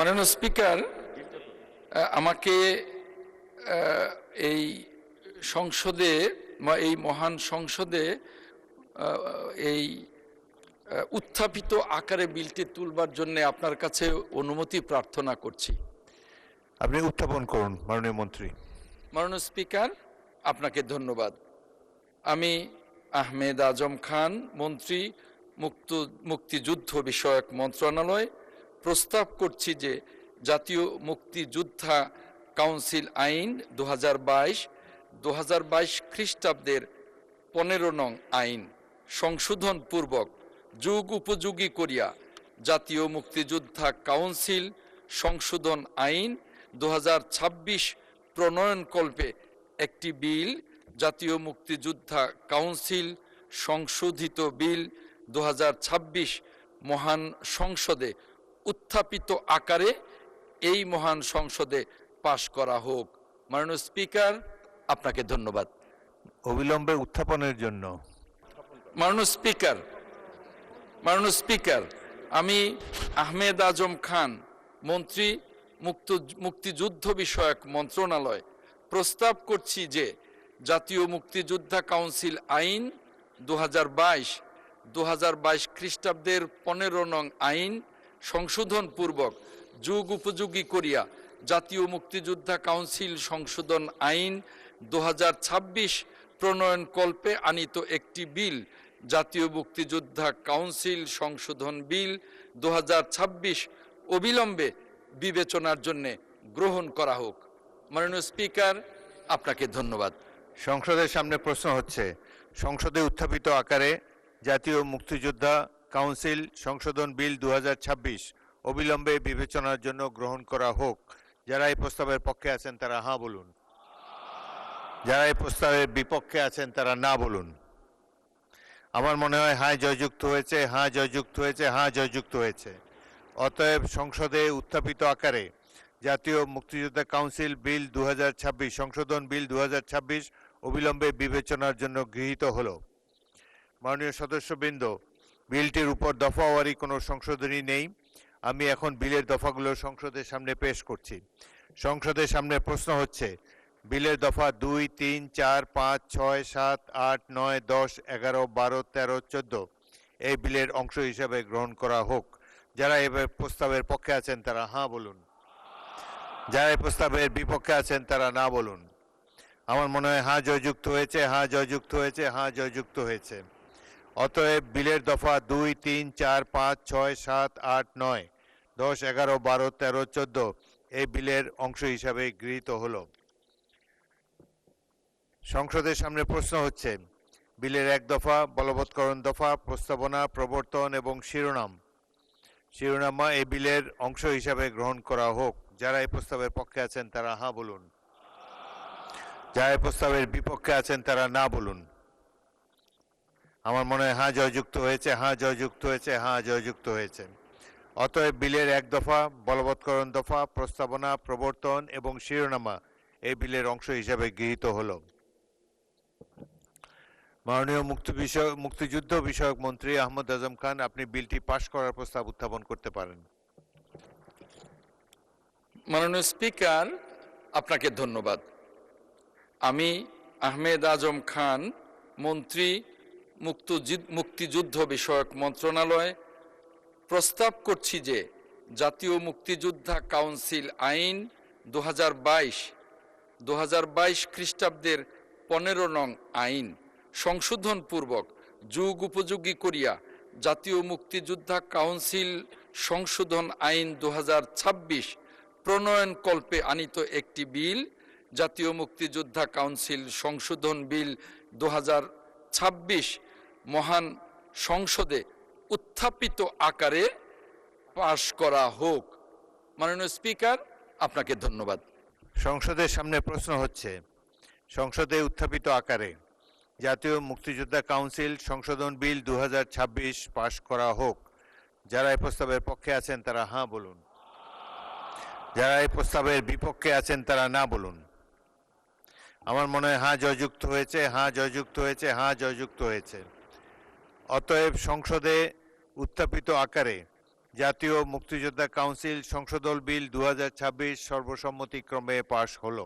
মাননীয় স্পিকার, আমাকে এই সংসদে বা এই মহান সংসদে এই উত্থাপিত আকারে বিলটি তুলবার জন্য আপনার কাছে অনুমতি প্রার্থনা করছি। আপনি উত্থাপন করুন মাননীয় মন্ত্রী। মাননীয় স্পিকার, আপনাকে ধন্যবাদ। আমি আহমেদ আজম খান, মন্ত্রী মুক্তিযুদ্ধ বিষয়ক মন্ত্রণালয়, প্রস্তাব করছি যে জাতীয় মুক্তিযোদ্ধা কাউন্সিল আইন 2022 খ্রিস্টাব্দের 15 নং আইন সংশোধন পূর্বক যুগ উপযোগী করিয়া জাতীয় মুক্তিযোদ্ধা কাউন্সিল সংশোধন আইন 2026 প্রণয়নকল্পে একটি বিল, জাতীয় মুক্তিযোদ্ধা কাউন্সিল সংশোধিত বিল 2026 মহান সংসদে উত্থাপিত আকারে এই মহান সংসদে পাশ করা হোক। মাননীয় স্পিকার, আপনাকে ধন্যবাদ। অবিলম্বে উত্থাপনের জন্য। মাননীয় স্পিকার, আমি আহমেদ আজম খান, মন্ত্রী মুক্তিযুদ্ধ বিষয়ক মন্ত্রণালয়, প্রস্তাব করছি যে জাতীয় মুক্তিযোদ্ধা কাউন্সিল আইন 2022 খ্রিস্টাব্দের 15 নং আইন সংশোধন পূর্বক যুগ উপযোগী করিয়া জাতীয় মুক্তিযোদ্ধা কাউন্সিল সংশোধন আইন 2026 প্রণয়নকল্পে আনিত একটি বিল, জাতীয় মুক্তিযোদ্ধা কাউন্সিল সংশোধন বিল 2026 অবিলম্বে বিবেচনার জন্য গ্রহণ করা হোক। মাননীয় স্পিকার, আপনাকে ধন্যবাদ। সংসদের সামনে প্রশ্ন হচ্ছে, সংসদে উত্থাপিত আকারে জাতীয় মুক্তিযোদ্ধা কাউন্সিল সংশোধন বিল 2026 অবিলম্বে বিবেচনার জন্য গ্রহণ করা হোক। যারা এই প্রস্তাবের পক্ষে আছেন তারা হ্যাঁ বলুন, যারা এই প্রস্তাবের বিপক্ষে আছেন তারা না বলুন। আমার মনে হয় হ্যাঁ জয়যুক্ত হয়েছে, হ্যাঁ জয়যুক্ত হয়েছে, হ্যাঁ জয়যুক্ত হয়েছে। অতএব সংসদে উত্থাপিত আকারে জাতীয় মুক্তিযোদ্ধা কাউন্সিল বিল 2026 সংশোধন বিল 2026 অবিলম্বে বিবেচনার জন্য গৃহীত হল। মাননীয় সদস্যবৃন্দ, বিলটির উপর দফাওয়ারি কোনো সংশোধনী নেই। আমি এখন বিলের দফাগুলো সংসদের সামনে পেশ করছি। সংসদের সামনে প্রশ্ন হচ্ছে, বিলের দফা 2, 3, 4, 5, 6, 7, 8, 9, 10, 11, 12, 13, 14 এই বিলের অংশ হিসাবে গ্রহণ করা হোক। যারা এই প্রস্তাবের পক্ষে আছেন তারা হ্যাঁ বলুন, যারা এই প্রস্তাবের বিপক্ষে আছেন তারা না বলুন। আমার মনে হয় হ্যাঁ জয়যুক্ত হয়েছে, হ্যাঁ জয়যুক্ত হয়েছে, হ্যাঁ জয়যুক্ত হয়েছে। অতএব বিলের দফা 2, 3, 4, 5, 6, 7, 8, 9, 10, 11, 12, 13, 14 এই বিলের অংশ হিসাবে গৃহীত হল। সংসদের সামনে প্রশ্ন হচ্ছে, বিলের 1 দফা বলবৎকরণ দফা প্রস্তাবনা প্রবর্তন এবং শিরোনামা এই বিলের অংশ হিসাবে গ্রহণ করা হোক। যারা এই প্রস্তাবের পক্ষে আছেন তারা হ্যাঁ বলুন, যারা এই প্রস্তাবের বিপক্ষে আছেন তারা না বলুন। আমার মনে হয় হ্যাঁ জয়যুক্ত হয়েছে, হ্যাঁ জয়যুক্ত হয়েছে, হ্যাঁ জয়যুক্ত হয়েছে। অতএব বিলের 1 দফা বলবৎকরণ দফা প্রস্তাবনা প্রবর্তন এবং শিরোনামা এই বিলের অংশ হিসাবে গৃহীত হল। মাননীয় মুক্তিযুদ্ধ বিষয়ক মন্ত্রী আহমদ আজম খান, আপনি বিলটি পাশ করার প্রস্তাব উত্থাপন করতে পারেন। মাননীয় স্পিকার, আপনাকে ধন্যবাদ। আমি আহমেদ আজম খান, মন্ত্রী মুক্তিযুদ্ধ বিষয়ক মন্ত্রণালয়, প্রস্তাব করছি যে জাতীয় মুক্তিযোদ্ধা কাউন্সিল আইন 2022 খ্রিস্টাব্দের 15 নং আইন সংশোধন পূর্বক যুগ উপযোগী করিয়া জাতীয় মুক্তিযোদ্ধা কাউন্সিল সংশোধন আইন 2026 প্রণয়নকল্পে আনিত একটি বিল, জাতীয় মুক্তিযোদ্ধা কাউন্সিল সংশোধন বিল 2026 মহান সংসদে উত্থাপিত আকারে পাশ করা হোক। মাননীয় স্পিকার, আপনাকে ধন্যবাদ। সংসদের সামনে প্রশ্ন হচ্ছে, সংসদে উত্থাপিত আকারে জাতীয় মুক্তিযোদ্ধা কাউন্সিল সংশোধন বিল 2026 পাশ করা হোক। যারা এই প্রস্তাবের পক্ষে আছেন তারা হ্যাঁ বলুন, যারা এই প্রস্তাবের বিপক্ষে আছেন তারা না বলুন। আমার মনে হয় হ্যাঁ জয়যুক্ত হয়েছে, হ্যাঁ জয়যুক্ত হয়েছে, হ্যাঁ জয়যুক্ত হয়েছে। অতএব সংসদে উত্থাপিত আকারে জাতীয় মুক্তিযোদ্ধা কাউন্সিল সংশোধন বিল 2026 সর্বসম্মতিক্রমে পাশ হলো।